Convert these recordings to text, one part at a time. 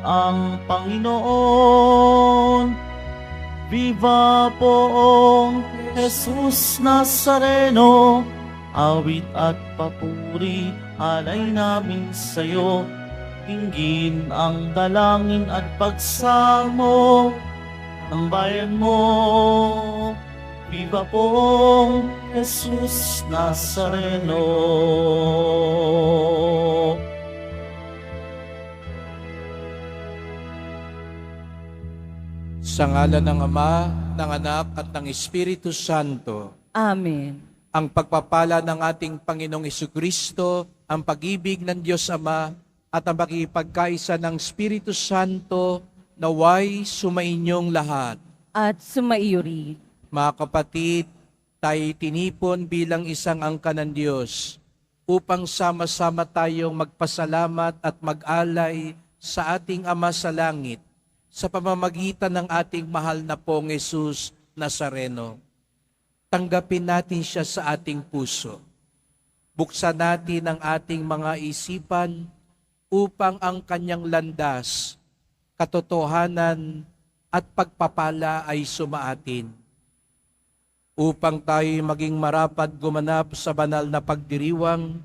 ang Panginoon. Viva poong Jesus Nazareno, awit at papuri alay namin sa'yo. Dinggin ang dalangin at pagsamo ng bayan mo. Viva poong Jesus Nazareno. Sa ngalan ng Ama, ng Anak at ng Espiritu Santo. Amen. Ang pagpapala ng ating Panginoong Jesucristo, ang pag-ibig ng Diyos Ama, at ang pakipagkaisa ng Espiritu Santo, naway sumainyong lahat. At sumaiyo rin. Mga kapatid, tayo tinipon bilang isang angkan ng Diyos upang sama-sama tayong magpasalamat at mag-alay sa ating Ama sa langit sa pamamagitan ng ating mahal na pong Jesus Nazareno. Tanggapin natin siya sa ating puso. Buksan natin ang ating mga isipan upang ang kanyang landas, katotohanan at pagpapala ay sumaatin. Upang tayo maging marapat gumanap sa banal na pagdiriwang,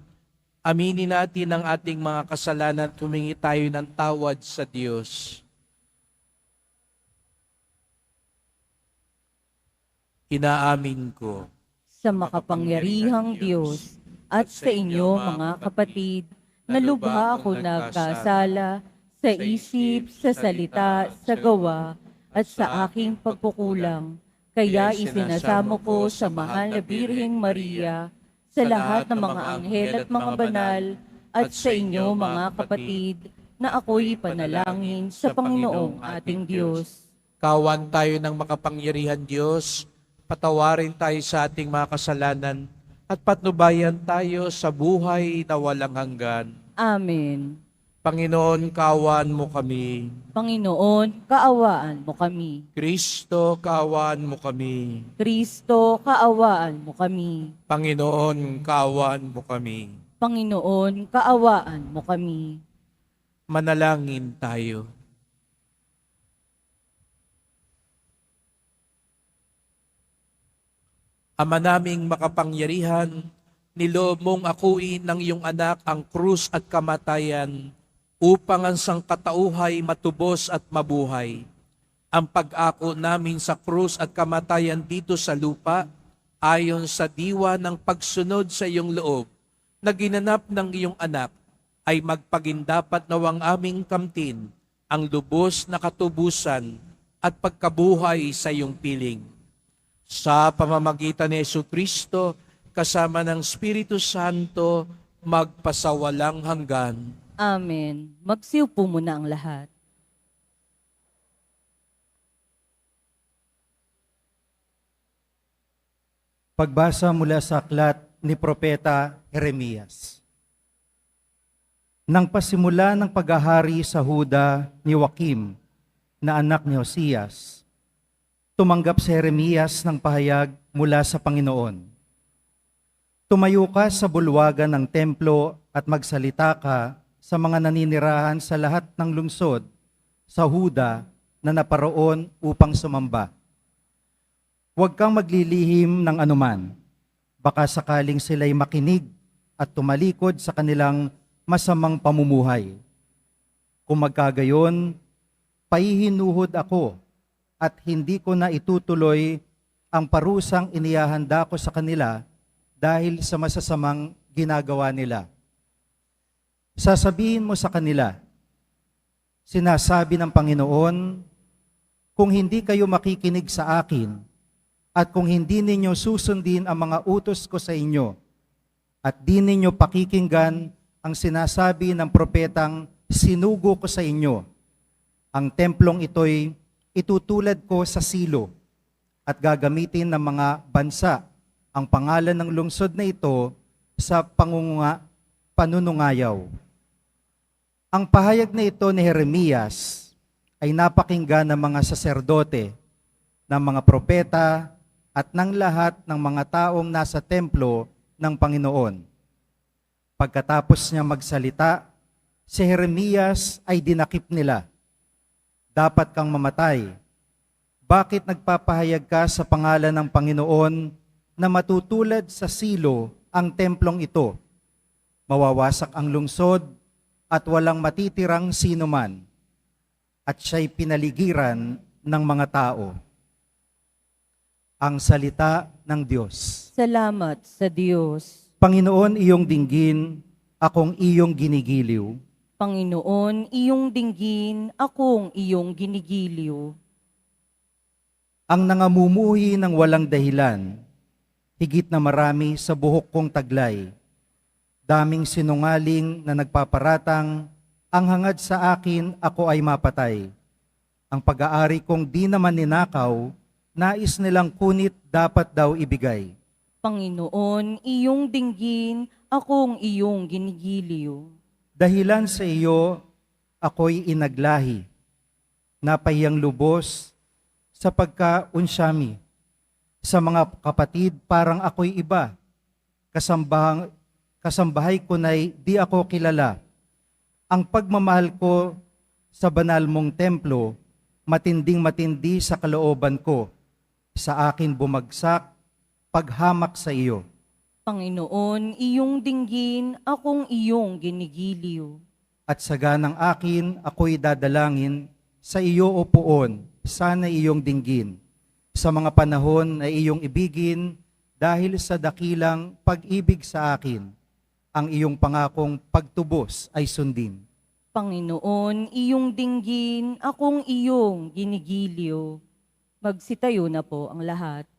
aminin natin ang ating mga kasalanan at humingi tayo ng tawad sa Diyos. Inaamin ko Sa makapangyarihang Diyos at sa inyo mga kapatid, na lubha ako nagkasala sa isip, sa salita, sa gawa, at sa aking pagkukulang. Kaya isinasamo ko sa mahal na Birheng Maria, sa lahat ng mga anghel at mga banal, at sa inyo mga kapatid, na ako'y panalangin sa Panginoong ating Diyos. kawan tayo ng makapangyarihan Diyos, patawarin tayo sa ating mga kasalanan, at patnubayan tayo sa buhay na walang hanggan. Amen. Panginoon, kawan mo kami. Panginoon, kaawaan mo kami. Kristo, kawan mo kami. Kristo, kaawaan mo kami. Panginoon, kawan mo kami. Panginoon, kaawaan mo kami. Manalangin tayo. Ama naming makapangyarihan, niloob mong akuin ng iyong anak ang krus at kamatayan upang ang sangkatauhay matubos at mabuhay. Ang pag-ako namin sa krus at kamatayan dito sa lupa, ayon sa diwa ng pagsunod sa iyong loob, na ginanap ng iyong anak, ay magpagindapat nawang aming kamtin ang lubos na katubusan at pagkabuhay sa iyong piling. Sa pamamagitan ni Jesucristo, kasama ng Espiritu Santo, magpasawalang hanggan. Amen. Magsiupo muna ang lahat. Pagbasa mula sa aklat ni Propeta Jeremias. Nang pasimula ng paghahari sa Huda ni Joakim, na anak ni Josias, tumanggap si Jeremias ng pahayag mula sa Panginoon. Tumayo ka sa bulwagan ng templo at magsalita ka sa mga naninirahan sa lahat ng lungsod sa Huda na naparoon upang sumamba. Huwag kang maglilihim ng anuman, baka sakaling sila'y makinig at tumalikod sa kanilang masamang pamumuhay. Kung magkagayon, pahihinuhod ako at hindi ko na itutuloy ang parusang inihahanda ko sa kanila dahil sa masasamang ginagawa nila. Sasabihin mo sa kanila, sinasabi ng Panginoon, kung hindi kayo makikinig sa akin, at kung hindi ninyo susundin ang mga utos ko sa inyo, at di ninyo pakikinggan ang sinasabi ng propetang sinugo ko sa inyo, ang templong ito'y itutulad ko sa silo at gagamitin ng mga bansa ang pangalan ng lungsod na ito sa panunungayaw. Ang pahayag na ito ni Jeremias ay napakinggan ng mga saserdote, ng mga propeta, at ng lahat ng mga taong nasa templo ng Panginoon. Pagkatapos niya magsalita, si Jeremias ay dinakip nila dapat kang mamatay? Bakit nagpapahayag ka sa pangalan ng Panginoon na matutulad sa silo ang templong ito? Mawawasak ang lungsod at walang matitirang sinuman, at siya'y pinaligiran ng mga tao. Ang salita ng Diyos. Salamat sa Diyos. Panginoon, iyong dinggin, akong iyong ginigiliw. Panginoon, iyong dinggin, akong iyong ginigiliw. Ang nangamumuhi ng walang dahilan, higit na marami sa buhok kong taglay. Daming sinungaling na nagpaparatang, ang hangad sa akin ako ay mapatay. Ang pag-aari kong di naman ninakaw, nais nilang kunit dapat daw ibigay. Panginoon, iyong dinggin, akong iyong ginigiliw. Dahilan sa iyo, ako'y inaglahi, napahiyang lubos sa pagkaunsyami. Sa mga kapatid, parang ako'y iba. Kasambahay ko na'y di ako kilala. Ang pagmamahal ko sa banal mong templo, matinding-matindi sa kalooban ko. Sa akin bumagsak, paghamak sa iyo. Panginoon, iyong dinggin, akong iyong ginigiliw. At sa ganang akin, ako'y dadalangin sa iyo o poon, sana iyong dinggin. Sa mga panahon na iyong ibigin, dahil sa dakilang pag-ibig sa akin, ang iyong pangakong pagtubos ay sundin. Panginoon, iyong dinggin, akong iyong ginigiliw. Magsitayo na po ang lahat.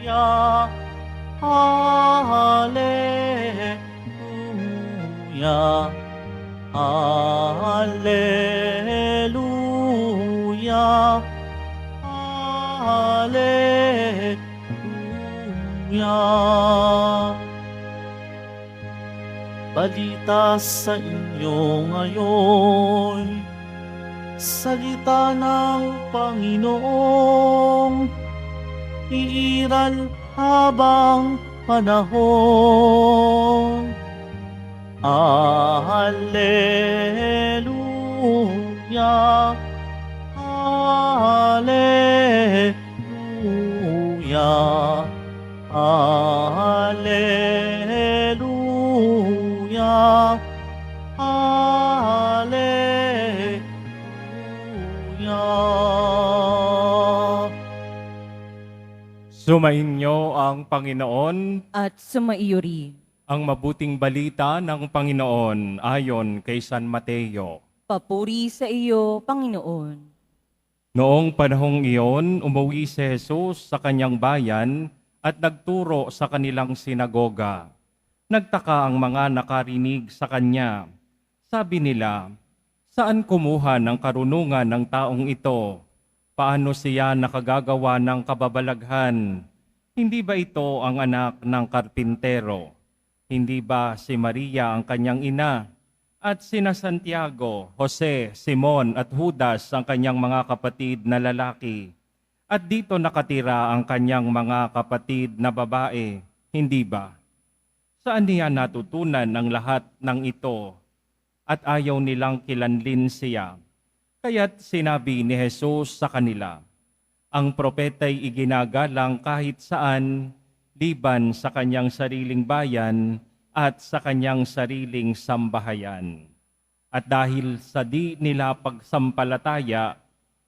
Alleluia, Alleluia, Alleluia, Alleluia. Balita sa inyo ngayon, salita ng Panginoong iiral habang panahon. Alleluia, Alleluia, Alleluia, Alleluia. Sumainyo ang Panginoon, At sumaiyo rin. ang mabuting balita ng Panginoon ayon kay San Mateo. Papuri sa iyo, Panginoon. Noong panahong iyon, umuwi si Jesus sa kanyang bayan at nagturo sa kanilang sinagoga. Nagtaka ang mga nakarinig sa kanya. Sabi nila, saan kumuha ng karunungan ng taong ito? Paano siya nakagagawa ng kababalaghan? Hindi ba ito ang anak ng karpintero? Hindi ba si Maria ang kanyang ina? At sina Santiago, Jose, Simon at Judas ang kanyang mga kapatid na lalaki? At dito nakatira ang kanyang mga kapatid na babae, hindi ba? Saan niya natutunan ang lahat ng ito? At ayaw nilang kilanlin siya. Kaya't sinabi ni Jesus sa kanila, ang propeta'y iginagalang kahit saan, liban sa kanyang sariling bayan at sa kanyang sariling sambahayan. At dahil sa di nila pagsampalataya,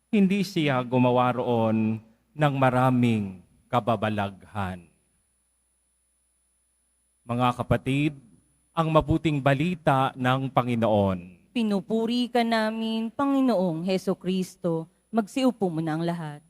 hindi siya gumawa roon ng maraming kababalaghan. Mga kapatid, ang mabuting balita ng Panginoon. Pinupuri ka namin, Panginoong Heso Kristo. Magsiupo mo na ang lahat.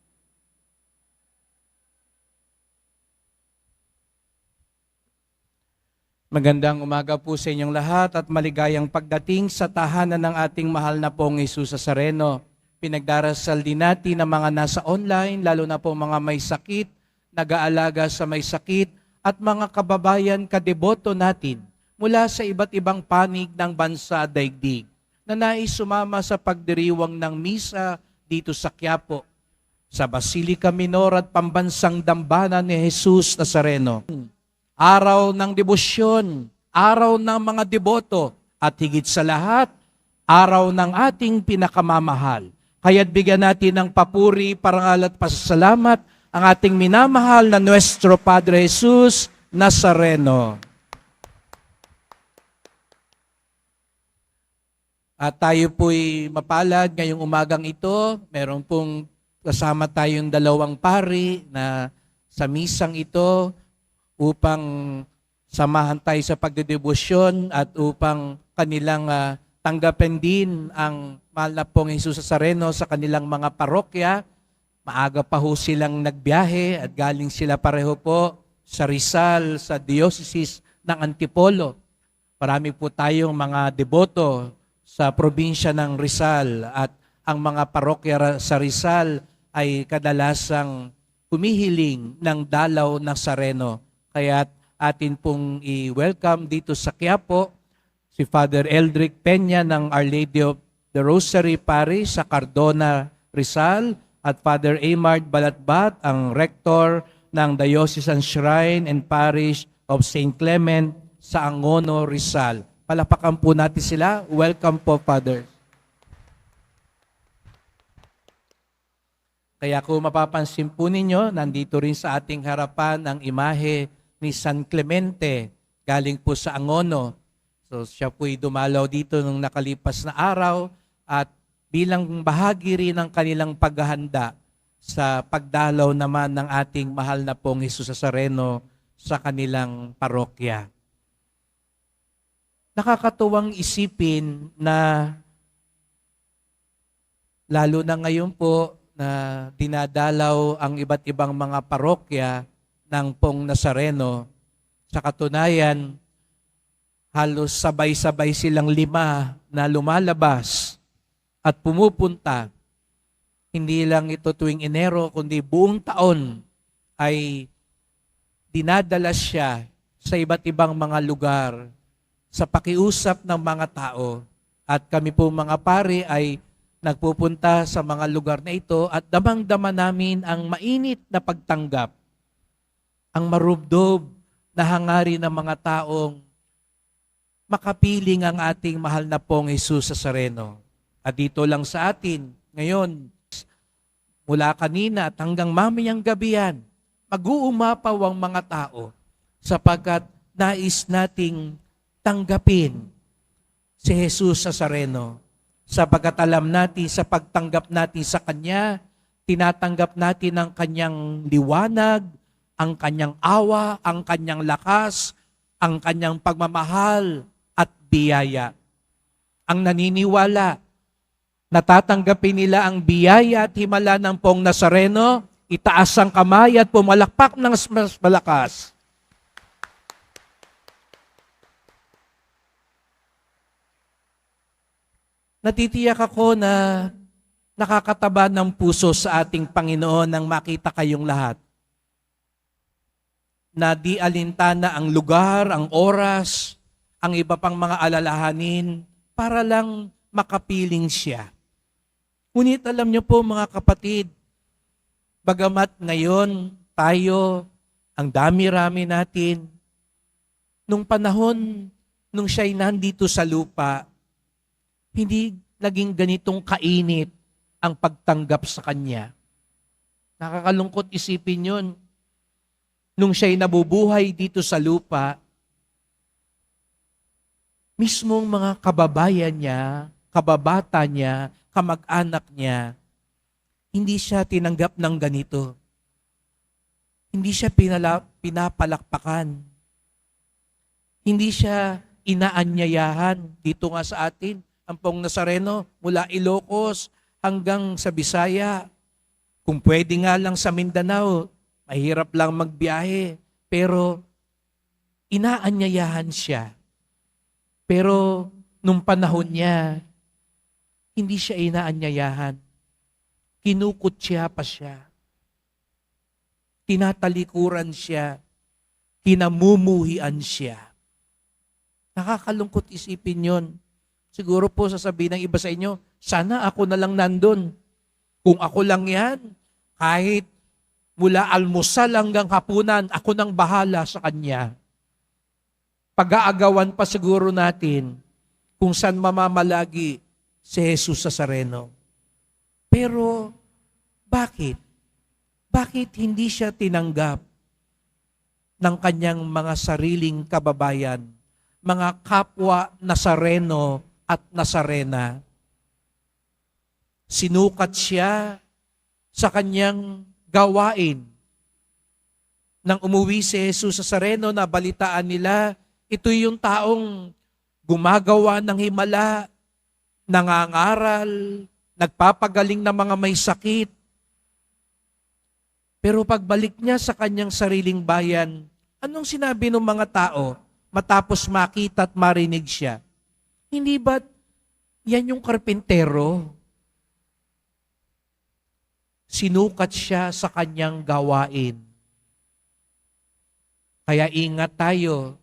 Magandang umaga po sa inyong lahat at maligayang pagdating sa tahanan ng ating mahal na pong Jesus Nazareno. Pinagdarasal din natin ang mga nasa online, lalo na po mga may sakit, nag-aalaga sa may sakit, at mga kababayan kadeboto natin mula sa iba't ibang panig ng bansa daigdig na nais sumama sa pagdiriwang ng misa dito sa Quiapo. sa Basilica Minor at Pambansang Dambana ni Jesus Nazareno. Araw ng debosyon, araw ng mga deboto, at higit sa lahat, araw ng ating pinakamamahal. Kaya't bigyan natin ng papuri, parangal at pasasalamat ang ating minamahal na Nuestro Padre Jesus Nazareno. At tayo po'y mapalad ngayong umagang ito. Meron pong kasama tayong dalawang pari na sa misang ito upang samahan tayo sa pagdedebosyon at upang kanilang tanggapin din ang mahal na pong Jesus Nazareno sa kanilang mga parokya. Maaga pa ho silang nagbiyahe at galing sila pareho po sa Rizal, sa Diocese ng Antipolo. Marami po tayong mga deboto sa probinsya ng Rizal at ang mga parokya sa Rizal ay kadalasang humihiling ng dalaw ng Nazareno. Kaya atin pong i-welcome dito sa Quiapo si Father Eldrick Peña ng Our Lady of the Rosary Parish sa Cardona, Rizal, at Father Amard Balatbat, ang Rector ng Diocesan Shrine and Parish of St. Clement sa Angono, Rizal. Palapakan po natin sila. Welcome po, Father. Kaya kung mapapansin po ninyo, nandito rin sa ating harapan ang imahe ni San Clemente, galing po sa Angono. So siya po'y dumalaw dito nung nakalipas na araw at bilang bahagi rin ng kanilang paghahanda sa pagdalaw naman ng ating mahal na pong Jesus Nazareno sa kanilang parokya. Nakakatuwang isipin na lalo na ngayon po na dinadalaw ang iba't ibang mga parokya ng pong Nazareno. Sa katunayan, halos sabay-sabay silang 5 na lumalabas at pumupunta. Hindi lang ito tuwing Enero, kundi buong taon ay dinadala siya sa iba't ibang mga lugar sa pakiusap ng mga tao. At kami po mga pari ay nagpupunta sa mga lugar na ito at damang-dama namin ang mainit na pagtanggap, ang marubdob na hangarin ng mga taong makapiling ang ating mahal na pong Jesus Nazareno. At dito lang sa atin, ngayon, mula kanina at hanggang mamayang gabi yan, mag-uumapaw ang mga tao sapagkat nais nating tanggapin si Jesus Nazareno. Sapagkat alam natin sa pagtanggap natin sa Kanya, tinatanggap natin ang Kanyang liwanag, ang Kanyang awa, ang Kanyang lakas, ang Kanyang pagmamahal at biyaya. Ang naniniwala, natatanggapin nila ang biyaya at himala ng pong Nazareno, itaas ang kamay at pumalakpak ng mas malakas. Natitiyak ako na nakakataba ng puso sa ating Panginoon nang makita kayong lahat. Na di alintana ang lugar, ang oras, ang iba pang mga alalahanin para lang makapiling siya. Ngunit alam niyo po mga kapatid, bagamat ngayon tayo, ang dami-rami natin, nung panahon, nung siya'y nandito sa lupa, hindi naging ganitong kainit ang pagtanggap sa Kanya. Nakakalungkot isipin yun. Nung siya'y nabubuhay dito sa lupa, mismong mga kababayan niya, kababata niya, kamag-anak niya, hindi siya tinanggap ng ganito. Hindi siya pinapalakpakan. Hindi siya inaanyayahan dito nga sa atin. Ang pong Nazareno mula Ilocos hanggang sa Bisaya. Kung pwede nga lang sa Mindanao, mahirap lang magbiyahe. Pero inaanyayahan siya. Pero nung panahon niya, hindi siya inaanyayahan. Kinukutya pa siya. Tinatalikuran siya. Kinamumuhian siya. Nakakalungkot isipin yon. Siguro po sasabihin ng iba sa inyo, sana ako na lang nandun. Kung ako lang yan, Kahit mula almusal hanggang hapunan, ako nang bahala sa kanya. Pag-aagawan pa siguro natin kung saan mamamalagi si Jesus Nazareno. Pero bakit? Bakit hindi siya tinanggap ng kanyang mga sariling kababayan, mga kapwa Nazareno at Nazarena? Sinukat siya sa kanyang gawain. Nang umuwi si Jesus Nazareno, na balitaan nila, ito yung taong gumagawa ng himala, nangangaral, nagpapagaling ng mga may sakit. Pero pagbalik niya sa kanyang sariling bayan, anong sinabi ng mga tao matapos makita at marinig siya? Hindi ba yan yung karpintero? Sinukat siya sa kanyang gawain. Kaya ingat tayo.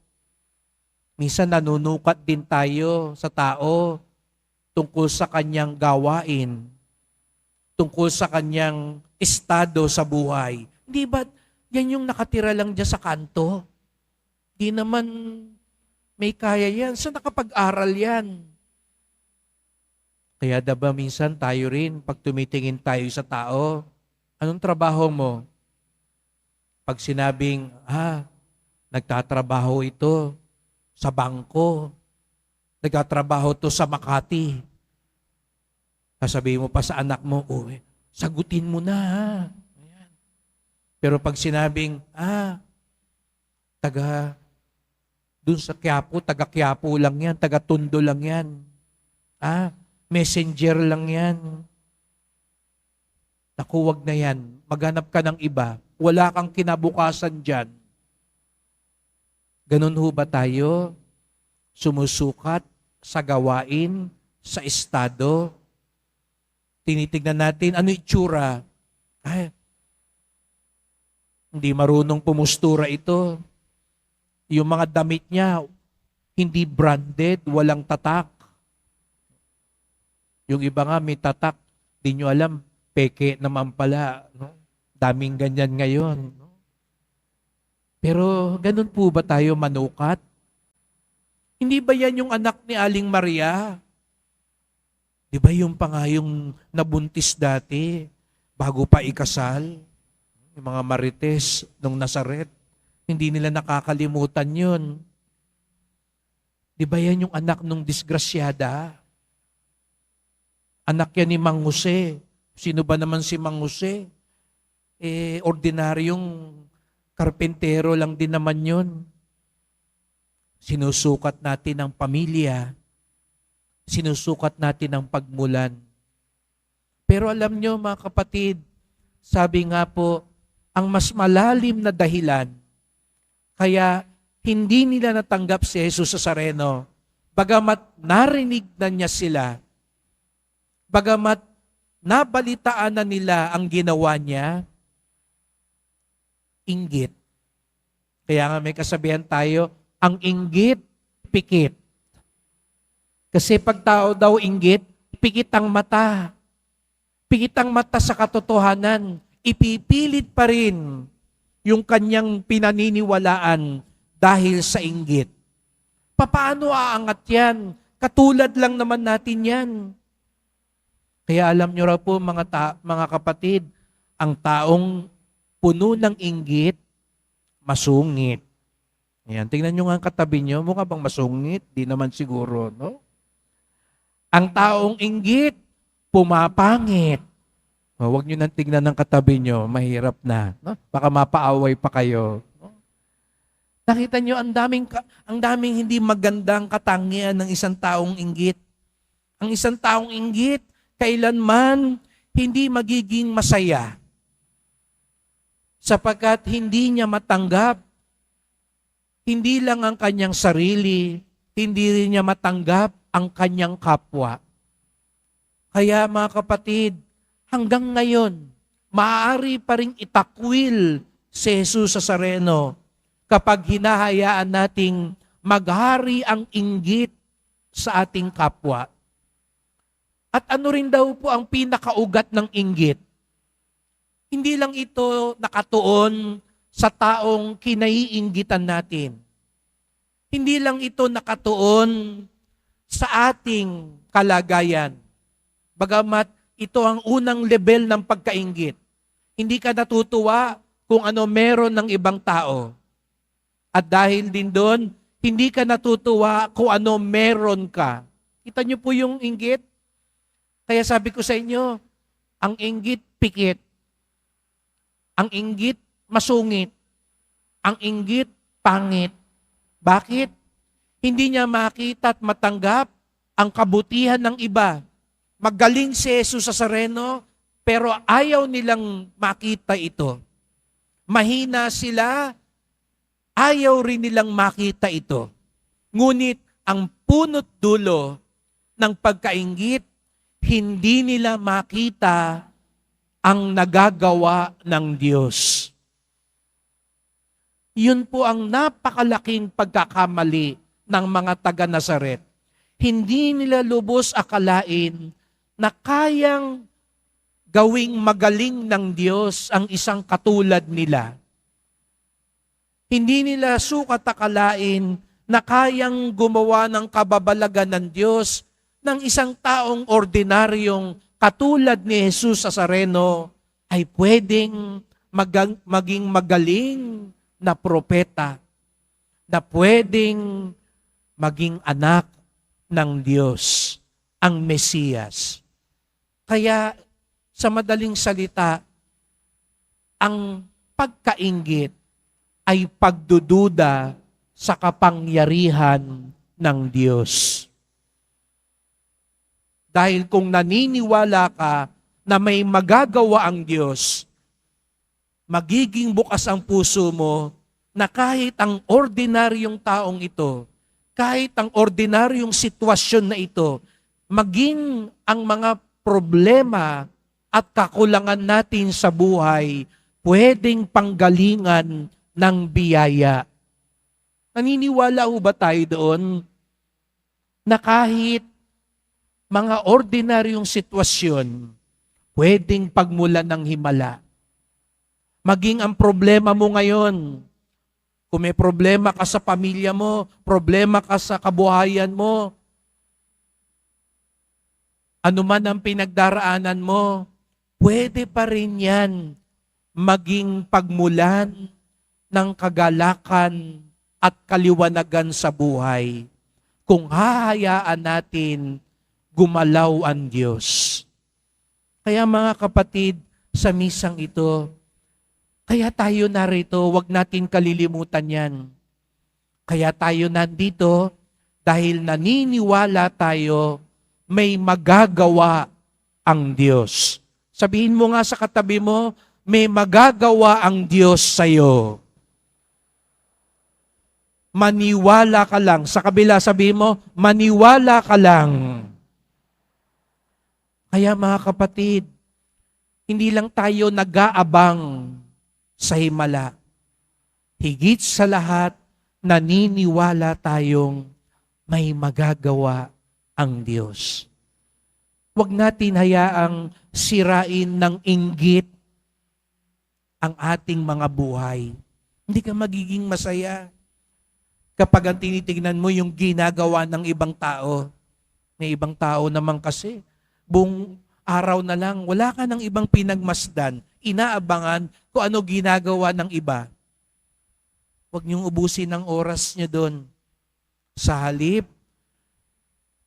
Minsan nanunukat din tayo sa tao tungkol sa kanyang gawain, tungkol sa kanyang estado sa buhay. Hindi ba yan yung nakatira lang dyan sa kanto? Di naman may kaya yan. Saan nakapag-aral yan? Kaya diba minsan tayo rin, pag tumitingin tayo sa tao, anong trabaho mo? Pag sinabing, nagtatrabaho ito sa bangko, nagtatrabaho to sa Makati. Sasabihin mo pa sa anak mo, sagutin mo na ha. Ayan. Pero pag sinabing, dun sa Quiapo, taga Quiapo lang yan, taga Tondo lang yan. Messenger lang yan. Naku, wag na yan. Maghanap ka ng iba. Wala kang kinabukasan dyan. Ganun ho ba tayo? Sumusukat sa gawain, sa estado. Tinitignan natin, ano itsura? Hindi marunong pumustura ito. Yung mga damit niya, hindi branded, walang tatak. Yung iba nga may tatak, di nyo alam, peke naman pala. No? Daming ganyan ngayon. No? Pero ganun po ba tayo manukat? Hindi ba yan yung anak ni Aling Maria? Di ba yung pangayong nabuntis dati, bago pa ikasal? Yung mga marites nung Nazaret, hindi nila nakakalimutan yun. Di ba yan yung anak nung disgrasyada? Anak yan ni Mang Jose. Sino ba naman si Mang Jose? Ordinaryong karpentero lang din naman yun. Sinusukat natin ang pamilya. Sinusukat natin ang pagmulan. Pero alam nyo mga kapatid, sabi nga po, ang mas malalim na dahilan kaya hindi nila natanggap si Jesus Nazareno, bagamat narinig na niya sila, bagamat nabalitaan na nila ang ginawa niya, inggit. Kaya nga may kasabihan tayo, ang inggit, pikit. Kasi pag tao daw inggit, pikit ang mata. Pikit ang mata sa katotohanan. Ipipilit pa rin yung kanyang pinaniniwalaan dahil sa inggit. Paano aangat yan? Katulad lang naman natin yan. Kaya alam nyo raw po mga kapatid, ang taong puno ng inggit, masungit. Ayan, tingnan nyo nga ang katabi nyo, mukha bang masungit? Di naman siguro, no? Ang taong inggit, pumapangit. Huwag nyo nang tingnan ng katabi nyo, mahirap na. No? Baka mapaaway pa kayo. No? Nakita nyo, ang daming hindi magandang katangian ng isang taong inggit. Ang isang taong inggit, kailanman hindi magiging masaya. Sapagkat hindi niya matanggap, hindi lang ang kanyang sarili, hindi rin niya matanggap ang kanyang kapwa. Kaya mga kapatid, hanggang ngayon, maaari pa ring itakwil si Jesus Nazareno kapag hinahayaan nating maghari ang inggit sa ating kapwa. At ano rin daw po ang pinakaugat ng inggit? Hindi lang ito nakatuon sa taong kinaiinggitan natin. Hindi lang ito nakatuon sa ating kalagayan. Bagamat ito ang unang level ng pagkainggit. Hindi ka natutuwa kung ano meron ng ibang tao. At dahil din doon, hindi ka natutuwa kung ano meron ka. Kita niyo po yung inggit? Kaya sabi ko sa inyo, ang inggit pikit. Ang inggit masungit. Ang inggit pangit. Bakit? Hindi niya makita at matanggap ang kabutihan ng iba. Magaling si Jesus sa Nazareno, pero ayaw nilang makita ito. Mahina sila, ayaw rin nilang makita ito. Ngunit ang punot dulo ng pagkainggit, hindi nila makita ang nagagawa ng Diyos. Yun po ang napakalaking pagkakamali ng mga taga-Nazaret. Hindi nila lubos akalain na kayang gawing magaling ng Diyos ang isang katulad nila. Hindi nila sukat akalain na kayang gumawa ng kababalagan ng Diyos ng isang taong ordinaryong katulad ni Jesus sa Nazareno ay pwedeng maging magaling na propeta, na pwedeng maging anak ng Diyos, ang Mesiyas. Kaya sa madaling salita, ang pagkainggit ay pagdududa sa kapangyarihan ng Diyos. Dahil kung naniniwala ka na may magagawa ang Diyos, magiging bukas ang puso mo na kahit ang ordinaryong taong ito, kahit ang ordinaryong sitwasyon na ito, maging ang mga problema at kakulangan natin sa buhay, pwedeng panggalingan ng biyaya. Naniniwala ho ba tayo doon na kahit mga ordinaryong sitwasyon, pwedeng pagmulan ng himala? Maging ang problema mo ngayon, kung may problema ka sa pamilya mo, problema ka sa kabuhayan mo, ano man ang pinagdaraanan mo, pwede pa rin yan maging pagmulan ng kagalakan at kaliwanagan sa buhay kung hahayaan natin gumalaw ang Diyos. Kaya mga kapatid, sa misang ito, kaya tayo narito, wag natin kalilimutan yan. Kaya tayo nandito dahil naniniwala tayo may magagawa ang Diyos. Sabihin mo nga sa katabi mo, may magagawa ang Diyos sa'yo. Maniwala ka lang. Sa kabila, sabihin mo, maniwala ka lang. Kaya mga kapatid, hindi lang tayo nag-aabang sa himala. Higit sa lahat, naniniwala tayong may magagawa ang Diyos. Huwag natin hayaang sirain ng inggit ang ating mga buhay. Hindi ka magiging masaya kapag ang tinitignan mo yung ginagawa ng ibang tao. May ibang tao naman kasi, buong araw na lang, wala ka ng ibang pinagmasdan, inaabangan kung ano ginagawa ng iba. Huwag niyong ubusin ang oras niyo doon. Sa halip,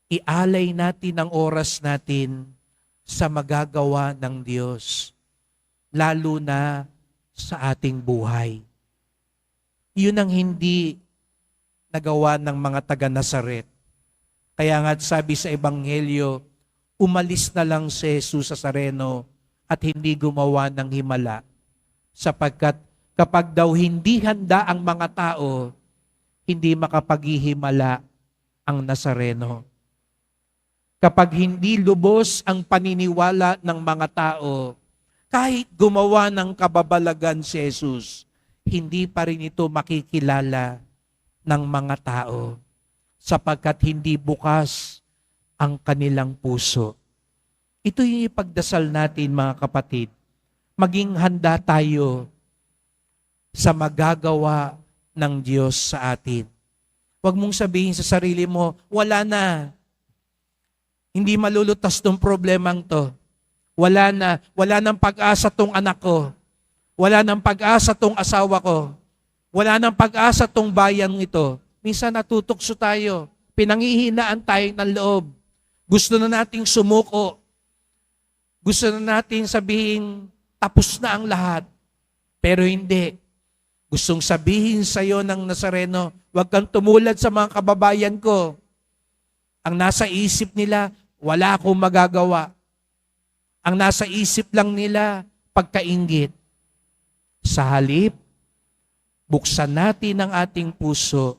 ialay natin ang oras natin sa magagawa ng Diyos, lalo na sa ating buhay. Yun ang hindi nagawa ng mga taga-Nazaret. Kaya nga sabi sa Ebanghelyo, umalis na lang si Jesus sa Nazareno at hindi gumawa ng himala. Sapagkat kapag daw hindi handa ang mga tao, hindi makapaghihimala ang Nazareno. Kapag hindi lubos ang paniniwala ng mga tao, kahit gumawa ng kababalagan si Jesus, hindi pa rin ito makikilala ng mga tao sapagkat hindi bukas ang kanilang puso. Ito yung ipagdasal natin mga kapatid, maging handa tayo sa magagawa ng Diyos sa atin. Huwag mong sabihin sa sarili mo, wala na. Hindi malulutas tong problemang to. Wala na. Wala nang pag-asa tong anak ko. Wala nang pag-asa tong asawa ko. Wala nang pag-asa tong bayan ito. Minsan natutokso tayo. Pinanghihinaan tayo ng loob. Gusto na nating sumuko. Gusto na nating sabihin, tapos na ang lahat. Pero hindi. Gustong sabihin sa iyo ng Nazareno, huwag kang tumulad sa mga kababayan ko. Ang nasa isip nila, wala akong magagawa. Ang nasa isip lang nila, pagkainggit. Sa halip, buksan natin ang ating puso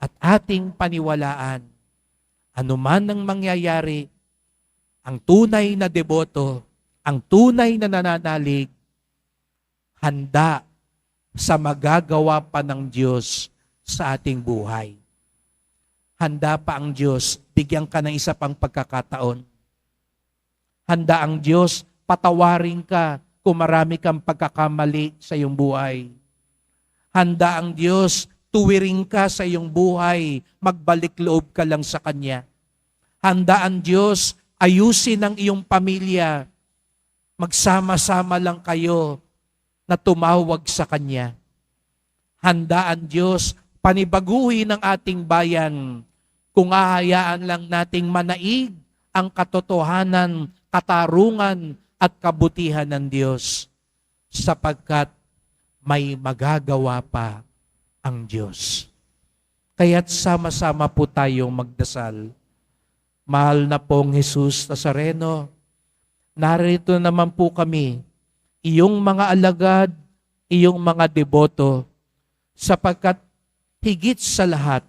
at ating paniwalaan. Ano man ang mangyayari, ang tunay na deboto, ang tunay na nananalig, handa sa magagawa pa ng Diyos sa ating buhay. Handa pa ang Diyos, bigyan ka ng isa pang pagkakataon. Handa ang Diyos, patawarin ka kung marami kang pagkakamali sa iyong buhay. Handa ang Diyos, tuwiring ka sa iyong buhay, magbalik loob ka lang sa Kanya. Handa ang Diyos, ayusin ang iyong pamilya, magsama-sama lang kayo na tumawag sa Kanya. Handa ang Diyos, panibaguhin ang ating bayan kung hahayaan lang nating manaig ang katotohanan, katarungan at kabutihan ng Diyos sapagkat may magagawa pa ang Diyos. Kaya't sama-sama po tayong magdasal. Mahal na pong Jesus Nazareno, narito naman po kami, iyong mga alagad, iyong mga deboto, sapagkat higit sa lahat,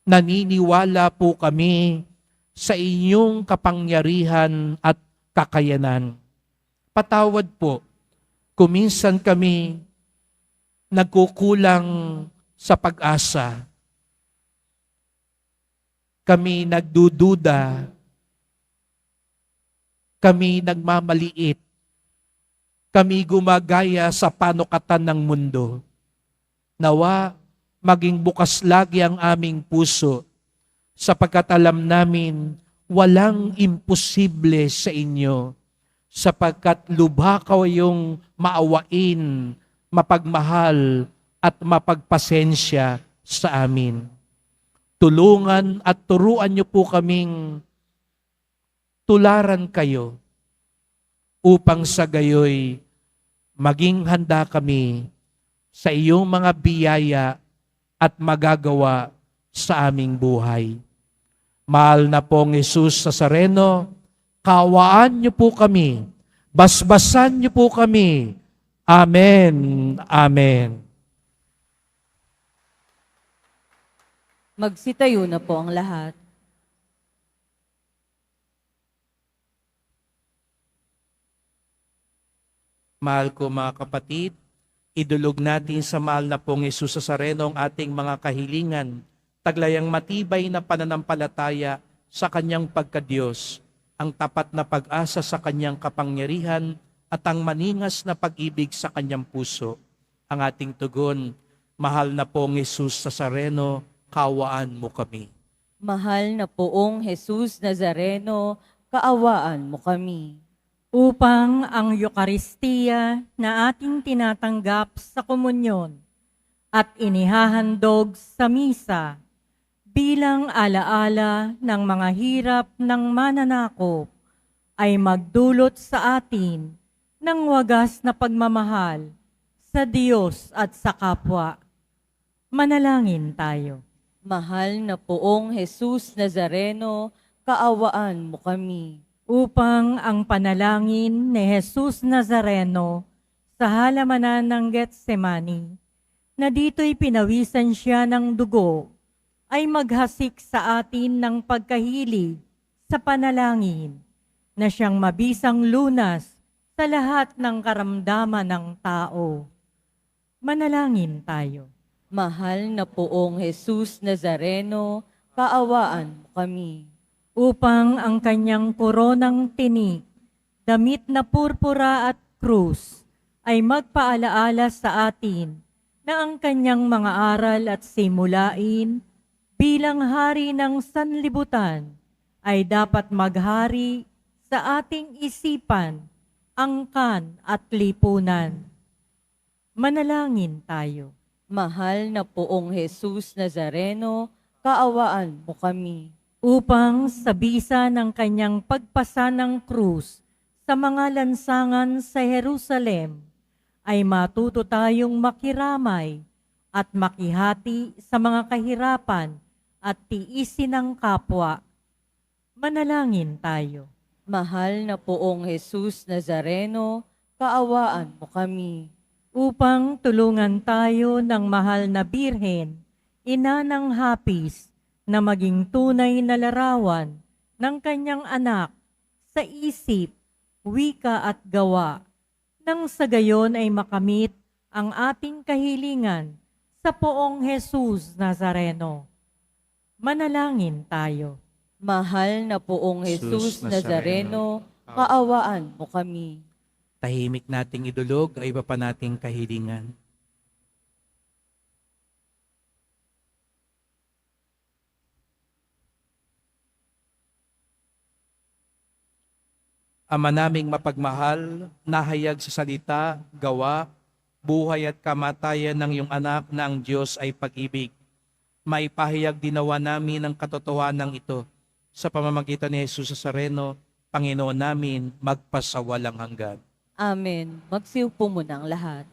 naniniwala po kami sa inyong kapangyarihan at kakayanan. Patawad po, kung minsan kami nagkukulang sa pag-asa, kami nagdududa, kami nagmamaliit, kami gumagaya sa panukatan ng mundo. Nawa, maging bukas lagi ang aming puso sapagkat alam namin walang imposible sa inyo sapagkat lubha kayong maawain, mapagmahal at mapagpasensya sa amin. Tulungan at turuan niyo po kaming tularan kayo upang sa gayoy maging handa kami sa iyong mga biyaya at magagawa sa aming buhay. Mahal na pong Jesus Nazareno, kawaan niyo po kami, basbasan niyo po kami. Amen. Amen. Magsitayo na po ang lahat. Mahal ko mga kapatid, idulog natin sa mahal na pong Jesus Nazareno ang ating mga kahilingan, taglayang matibay na pananampalataya sa Kanyang pagkadiyos, ang tapat na pag-asa sa Kanyang kapangyarihan at ang maningas na pag-ibig sa Kanyang puso. Ang ating tugon, mahal na pong Jesus Nazareno, kaawaan mo kami. Mahal na poong Jesus Nazareno, kaawaan mo kami. Upang ang Eukaristiya na ating tinatanggap sa komunyon at inihahandog sa misa bilang alaala ng mga hirap ng mananakop ay magdulot sa atin ng wagas na pagmamahal sa Diyos at sa kapwa. Manalangin tayo. Mahal na poong Jesus Nazareno, kaawaan mo kami. Upang ang panalangin ni Jesus Nazareno sa halamanan ng Getsemani, na dito'y pinawisan siya ng dugo, ay maghasik sa atin ng pagkahilig sa panalangin, na siyang mabisang lunas sa lahat ng karamdaman ng tao. Manalangin tayo. Mahal na poong Jesus Nazareno, kaawaan mo kami. Upang ang kanyang koronang tinik, damit na purpura at krus ay magpaalaala sa atin na ang kanyang mga aral at simulain bilang hari ng sanlibutan ay dapat maghari sa ating isipan, angkan at lipunan. Manalangin tayo. Mahal na Poong Jesus Nazareno, kaawaan mo kami. Upang sa bisa ng kanyang pagpasa ng krus sa mga lansangan sa Jerusalem, ay matuto tayong makiramay at makihati sa mga kahirapan at tiisin ng kapwa. Manalangin tayo. Mahal na Poong Jesus Nazareno, kaawaan mo kami. Upang tulungan tayo ng mahal na Birhen, ina ng hapis, na maging tunay na larawan ng kanyang anak sa isip, wika at gawa, nang sa gayon ay makamit ang ating kahilingan sa Poong Jesus Nazareno. Manalangin tayo. Mahal na Poong Jesus Jesus Nazareno, kaawaan mo kami. Tahimik nating idulog ang iba pa nating kahilingan. Ama naming mapagmahal, nahayag sa salita, gawa, buhay at kamatayan ng iyong anak na ang Diyos ay pag-ibig. Maipahayag dinawa namin ang katotohanan ito sa pamamagitan ni Jesus Nazareno, Panginoon namin, magpasawalang hanggan. Amen. Magsiupo muna ang lahat.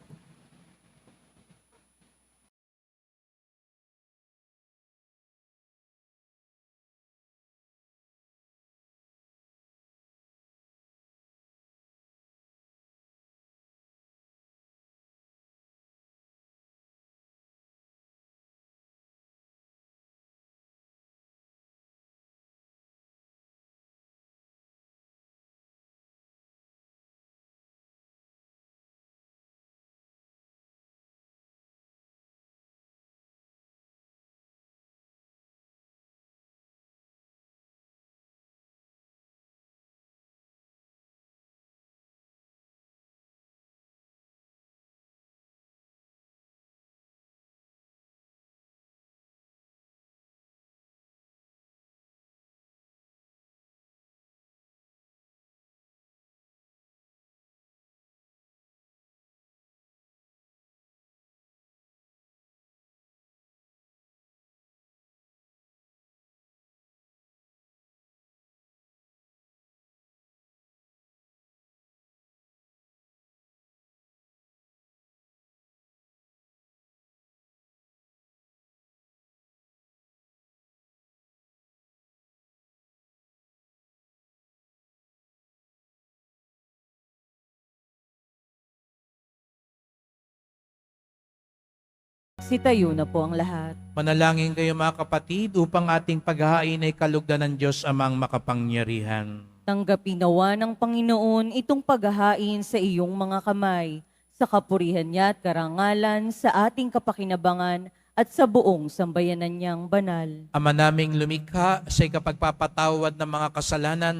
Sitayo na po ang lahat. Manalangin kayo mga kapatid upang ating paghahain ay kalugdan ng Diyos amang makapangyarihan. Tanggapin nawa ng Panginoon itong paghahain sa iyong mga kamay, sa kapurihan niya at karangalan, sa ating kapakinabangan at sa buong sambayanan niyang banal. Ama naming lumikha sa ikapagpapatawad ng mga kasalanan,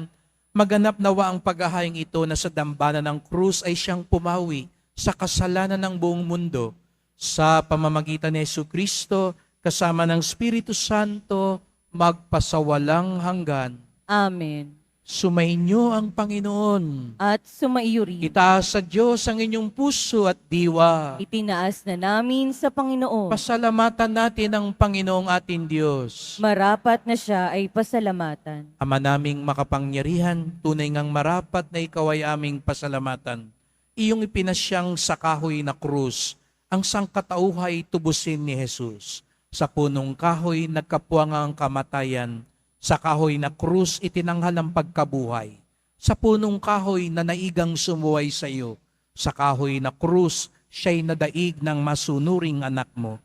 maganap nawa ang paghahain ito na sa dambana ng krus ay siyang pumawi sa kasalanan ng buong mundo. Sa pamamagitan ni Jesucristo, kasama ng Espiritu Santo, magpasawalang hanggan. Amen. Sumainyo ang Panginoon. At sumaiyo rin. Itaas sa Diyos ang inyong puso at diwa. Itinaas na namin sa Panginoon. Pasalamatan natin ang Panginoong ating Diyos. Marapat na siya ay pasalamatan. Ama naming makapangyarihan, tunay ngang marapat na ikaw ay aming pasalamatan. Iyong ipinasyang sa kahoy na krus, ang sangkatauhay tubusin ni Jesus. Sa punong kahoy nagkapuwang ang kamatayan. Sa kahoy na krus itinanghal ang pagkabuhay. Sa punong kahoy na naigang sumuway sa iyo. Sa kahoy na krus, siya'y nadaig ng masunuring anak mo.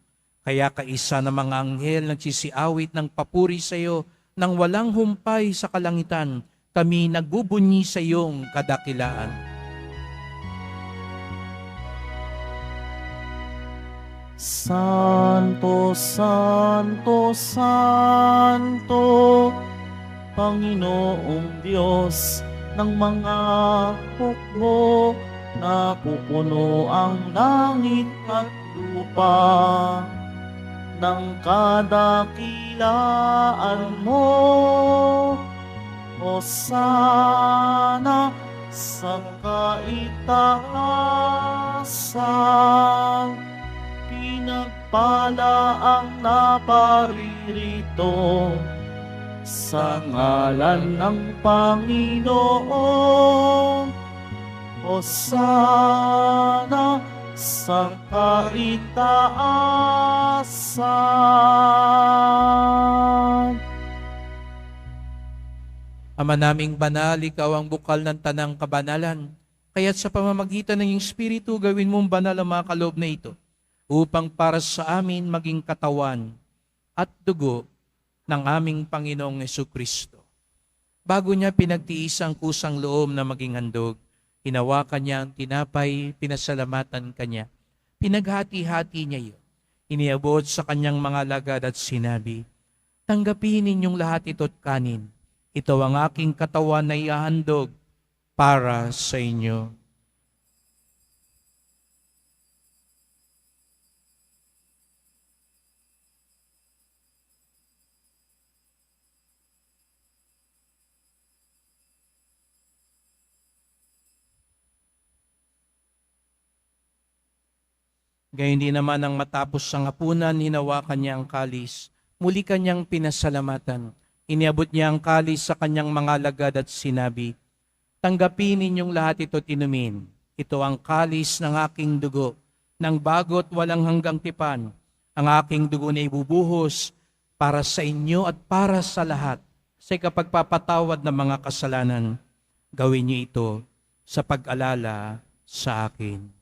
Kaya kaisa ng mga anghel nagsisiawit ng papuri sa iyo, nang walang humpay sa kalangitan, kami nagbubunyi sa iyong kadakilaan. Santo, Santo, Santo, Panginoong Diyos ng mga hukbo, napupuno ang langit at lupa ng kadakilaan mo. Hosana sa kaitaasan, pinagpala ang naparirito sa ngalan ng Panginoon. Hosana sa kaitaasan. Ama naming banal, ikaw ang bukal ng tanang kabanalan. Kaya't sa pamamagitan ng iyong Espiritu, gawin mong banal ang mga kaloob na ito, upang para sa amin maging katawan at dugo ng aming Panginoong Jesucristo. Bago niya pinagtiis ang kusang loob na maging handog, hinawakan niya ang tinapay, pinasalamatan kanya. Pinaghati-hati niya iyon. Iniabot sa kanyang mga lagad at sinabi, "Tanggapin ninyong lahat ito't kanin. Ito ang aking katawan na ihahandog para sa inyo." Gayun din naman ang matapos ang hapunan, hinawakan niya ang kalis. Muli kanyang pinasalamatan. Iniabot niya ang kalis sa kanyang mga lagad at sinabi, "Tanggapin ninyong lahat ito't inumin. Ito ang kalis ng aking dugo, ng bago't walang hanggang tipan. Ang aking dugo na ibubuhos para sa inyo at para sa lahat sa ikapagpapatawad ng mga kasalanan. Gawin niyo ito sa pag-alala sa akin."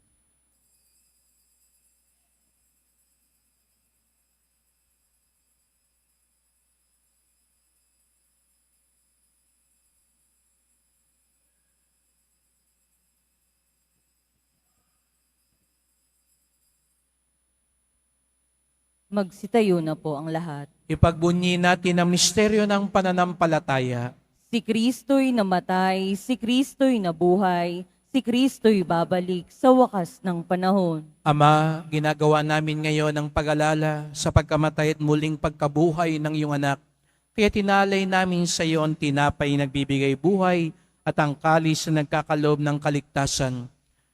Magsitayo na po ang lahat. Ipagbunyi natin ang misteryo ng pananampalataya. Si Kristo'y namatay, si Kristo'y nabuhay, si Kristo'y babalik sa wakas ng panahon. Ama, ginagawa namin ngayon ang pag-alala sa pagkamatay at muling pagkabuhay ng iyong anak. Kaya tinalay namin sa iyo ang tinapay nagbibigay buhay at ang kalis na nagkakaloob ng kaligtasan.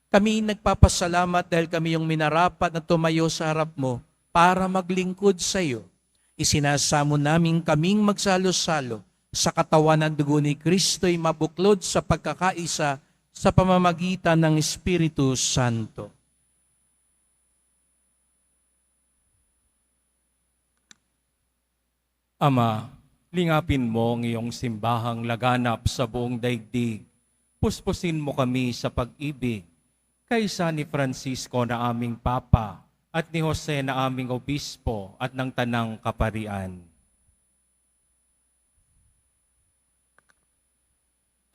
Kami nagpapasalamat dahil kami yung minarapat na tumayo sa harap mo para maglingkod sa iyo. Isinasamo namin kaming magsalo-salo sa katawan ng dugo ni Kristo'y mabuklod sa pagkakaisa sa pamamagitan ng Espiritu Santo. Ama, lingapin mo ang iyong simbahang laganap sa buong daigdig. Puspusin mo kami sa pag-ibig, kaysa ni Francisco na aming Papa, at ni Jose na aming Obispo at ng Tanang Kaparian.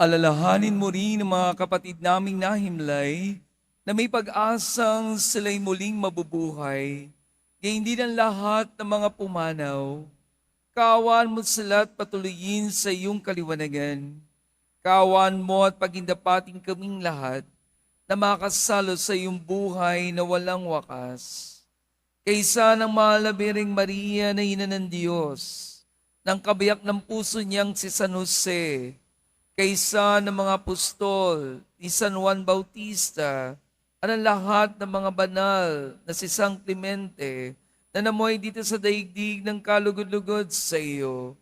Alalahanin mo rin ang mga kapatid naming nahimlay na may pag-asang sila'y muling mabubuhay. Gayon din ang lahat ng mga pumanaw. Kaawaan mo sila at patuloyin sa iyong kaliwanagan. Kaawaan mo at pagindapating kaming lahat na makasalo sa iyong buhay na walang wakas. Kaysa ng mahalabiring Maria na ina ng Diyos, ng kabiyak ng puso niyang si San Jose, kaysa ng mga apostol ni San Juan Bautista, at ang lahat ng mga banal na si San Clemente na namuhay dito sa daigdig ng kalugod-lugod sa iyo,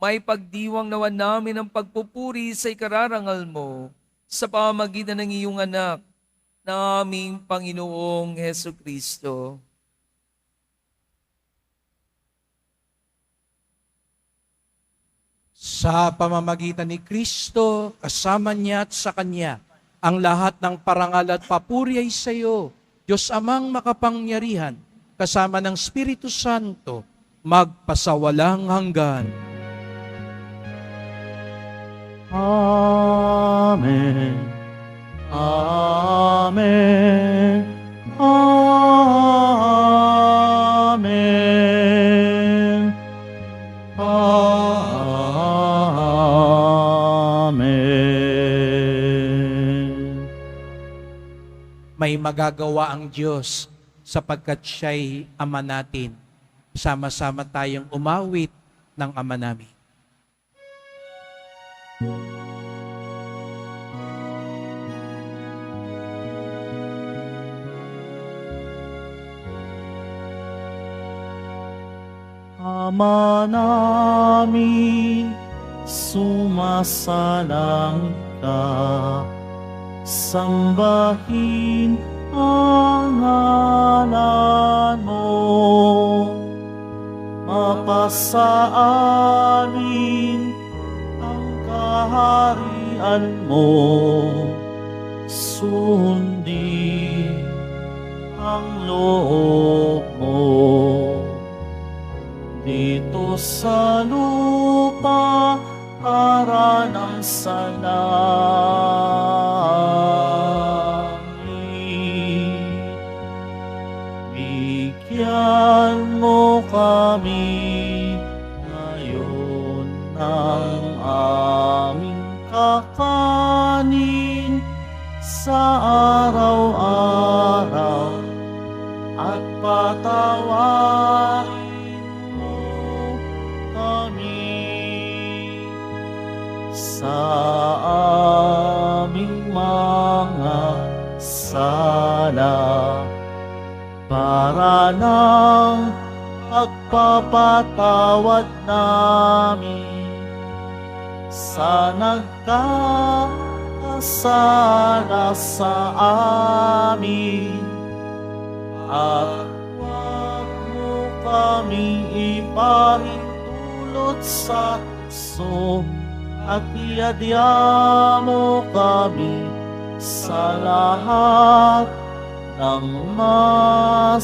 may pagdiwang nawa namin ang pagpupuri sa ikararangal mo sa pamamagitan ng iyong anak na aming Panginoong Hesukristo. Sa pamamagitan ni Kristo, kasama niya at sa Kanya, ang lahat ng parangal at papuri ay sa iyo, Diyos Amang makapangyarihan, kasama ng Espiritu Santo, magpasawalang hanggan. Amen. Amen. Amen. Amen. may magagawa ang Diyos sapagkat siya'y Ama natin. Sama-sama tayong umawit ng Ama namin. Ama namin, sumasalangit ka, sambahin ang ngalan mo, mapasa amin ang kaharian mo, sundin ang loob mo. Dito sa lupa, para ng sa langit. Bigyan mo kami ngayon ng aming kakanin sa araw-araw, at patawarin sa aming mga sala, para ng pagpapatawad namin sa nagkakasala sa amin, at huwag mo kami ipahintulot sa tukso, at iadya mo kami sa lahat ng masama.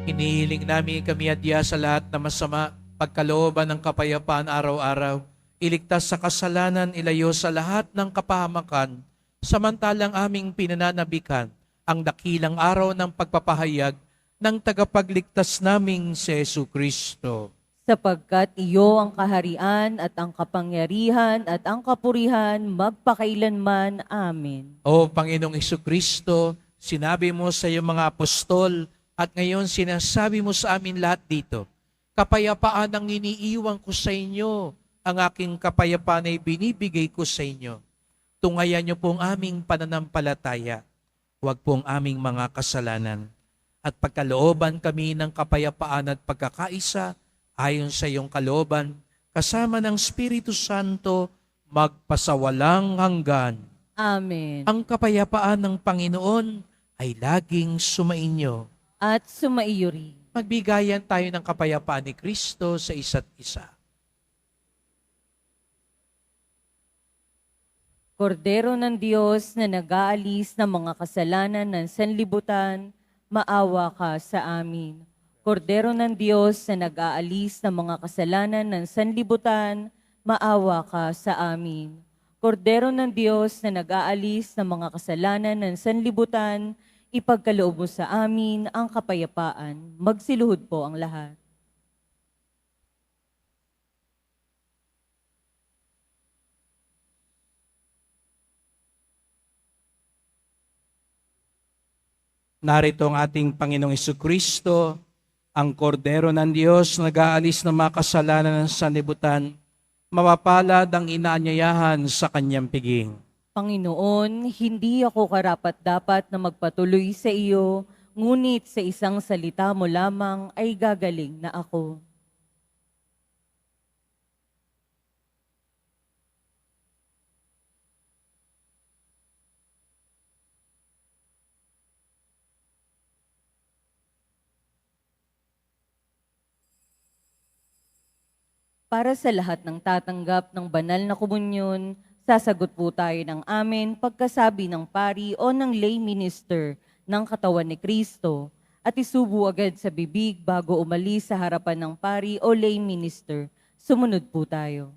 Inihiling namin kami adya sa lahat na masama, pagkalooban ng kapayapaan araw-araw, iligtas sa kasalanan, ilayo sa lahat ng kapahamakan, samantalang aming pinananabikan ang dakilang araw ng pagpapahayag ng tagapagligtas naming si Jesucristo. Sapagkat iyo ang kaharian at ang kapangyarihan at ang kapurihan magpakailanman. Amen. O Panginoong Jesucristo, sinabi mo sa iyong mga apostol at ngayon sinasabi mo sa amin lahat dito, kapayapaan ang iniiwan ko sa inyo, ang aking kapayapaan ay binibigay ko sa inyo. Tungayan niyo pong aming pananampalataya, huwag pong aming mga kasalanan, at pagkalooban kami ng kapayapaan at pagkakaisa, ayon sa iyong kalooban, kasama ng Espiritu Santo, magpasawalang hanggan. Amen. Ang kapayapaan ng Panginoon ay laging sumainyo. At sumaiyo rin. Magbigayan tayo ng kapayapaan ni Kristo sa isa't isa. Kordero ng Diyos na nag-aalis ng mga kasalanan ng sanlibutan, maawa ka sa amin. Kordero ng Diyos na nag-aalis ng mga kasalanan ng sanlibutan, maawa ka sa amin. Kordero ng Diyos na nag-aalis ng mga kasalanan ng sanlibutan, ipagkaloob mo sa amin ang kapayapaan. Magsiluhod po ang lahat. Narito ang ating Panginoong Jesucristo, ang kordero ng Diyos na nag-aalis ng mga kasalanan ng sanlibutan, mapapalad ang inaanyayahan sa kanyang piging. Panginoon, hindi ako karapat-dapat na magpatuloy sa iyo, ngunit sa isang salita mo lamang ay gagaling na ako. Para sa lahat ng tatanggap ng banal na komunyon, sasagot po tayo ng amen pagkasabi ng pari o ng lay minister ng katawan ni Kristo at isubo agad sa bibig bago umalis sa harapan ng pari o lay minister. Sumunod po tayo.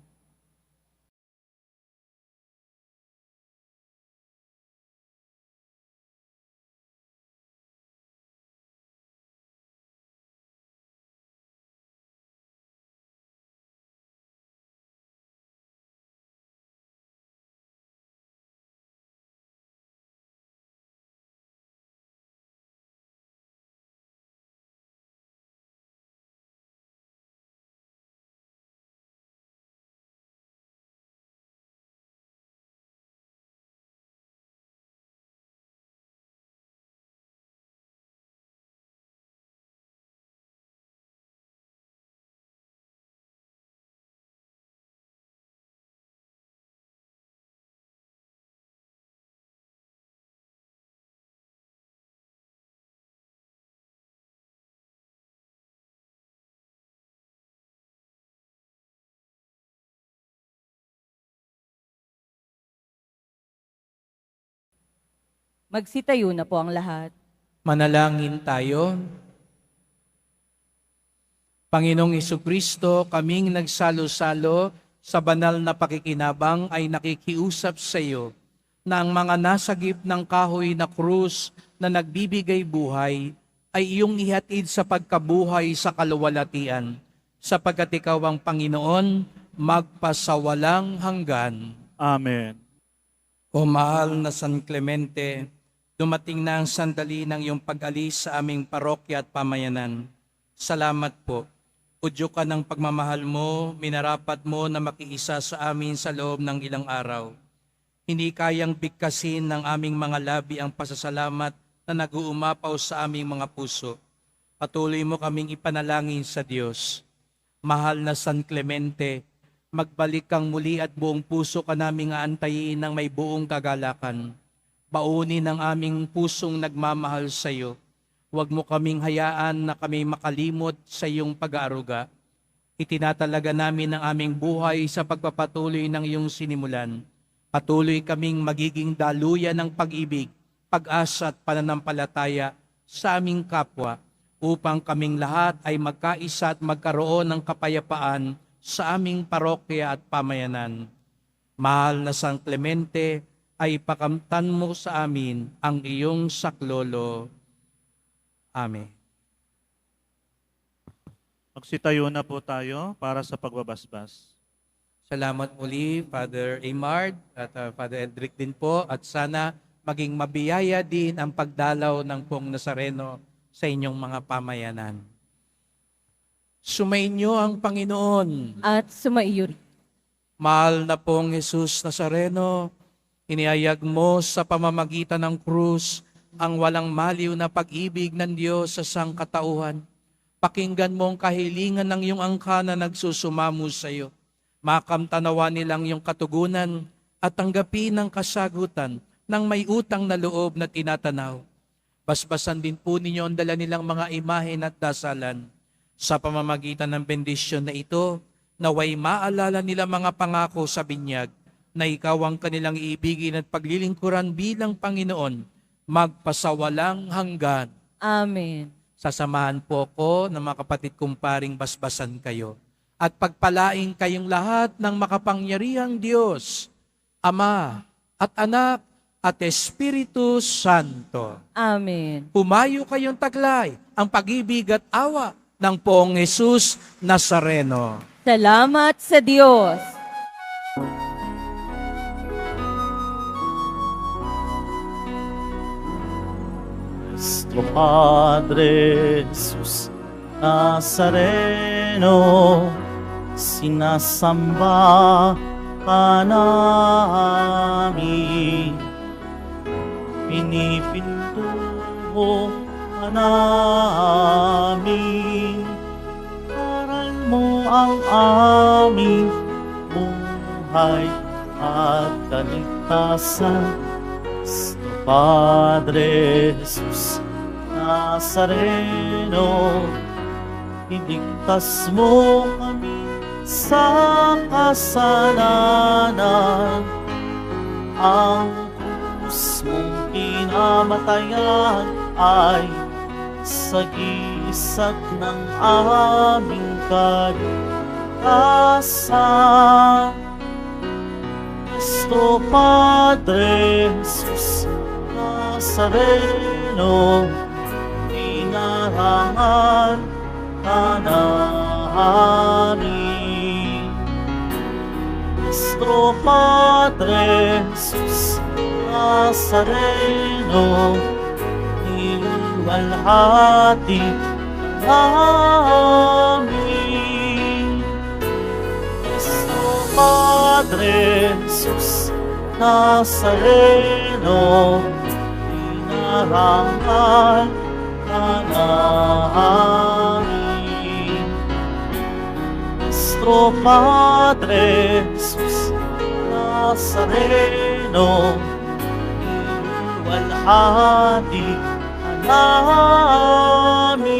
Magsitayo na po ang lahat. Manalangin tayo. Panginoong Hesukristo, kaming nagsalo-salo sa banal na pakikinabang ay nakikiusap sa iyo na ang mga nasagip ng kahoy na krus na nagbibigay buhay ay iyong ihatid sa pagkabuhay sa kaluwalhatian, sapagkat ikaw ang Panginoon, magpasawalang hanggan. Amen. O mahal na San Clemente, dumating na ang sandali ng iyong pag-alis sa aming parokya at pamayanan. Salamat po. Udyo ka ng pagmamahal mo, minarapat mo na makiisa sa amin sa loob ng ilang araw. Hindi kayang bigkasin ng aming mga labi ang pasasalamat na nag-uumapaw sa aming mga puso. Patuloy mo kaming ipanalangin sa Diyos. Mahal na San Clemente, magbalik kang muli at buong puso ka naming aantayin ng may buong kagalakan. Baunin ang aming pusong nagmamahal sa iyo. Huwag mo kaming hayaan na kami makalimot sa iyong pag-aaruga. Itinatalaga namin ang aming buhay sa pagpapatuloy ng iyong sinimulan. Patuloy kaming magiging daluyan ng pag-ibig, pag-asa at pananampalataya sa aming kapwa upang kaming lahat ay magkaisa at magkaroon ng kapayapaan sa aming parokya at pamayanan. Mahal na San Clemente, ay pakamtan mo sa amin ang iyong saklolo. Amen. Magsitayo na po tayo para sa pagbabasbas. Salamat muli, Father Aymard at Father Edric din po, at sana maging mabiyaya din ang pagdalaw ng Pong Nazareno sa inyong mga pamayanan. Sumainyo ang Panginoon. At sumaiyo rin. Mahal na Pong Jesus Nazareno, iniayag mo sa pamamagitan ng krus ang walang maliw na pag-ibig ng Diyos sa sangkatauhan. Pakinggan mo ang kahilingan ng iyong angka na nagsusumamo sa iyo. Makamtanawa nilang iyong katugunan at tanggapin ang kasagutan ng may utang na loob na tinatanaw. Basbasan din po ninyo ang dala nilang mga imahen at dasalan. Sa pamamagitan ng bendisyon na ito, naway maalala nila mga pangako sa binyag na ikaw ang kanilang iibigin at paglilingkuran bilang Panginoon, magpasawalang hanggan. Amen. Sasamahan po ko ng mga kapatid kong paring basbasan kayo at pagpalaing kayong lahat ng makapangyarihang Diyos, Ama at Anak at Espiritu Santo. Amen. Pumayo kayong taglay ang pag-ibig at awa ng Poong Jesus Nazareno. Salamat sa Diyos. Nuestro Padre Jesus Nazareno, sinasamba ka namin, pinipintuho ka namin, aral mo ang aming buhay at kaligtasan. Nuestro Padre Jesus Nazareno, iligtas mo kami sa kasalanan. Ang krus mong kinamatayan ay sagisag ng aming kaligtasan. Nuestro Padre Jesus Nazareno, inarangan ka namin. Nuestro Padre Jesus Nazareno, iluwalhati namin. Nuestro Padre Jesus Nazareno, inarangal ka namin. Nuestro Padre Jesus Nazareno, iluwalhati ka namin.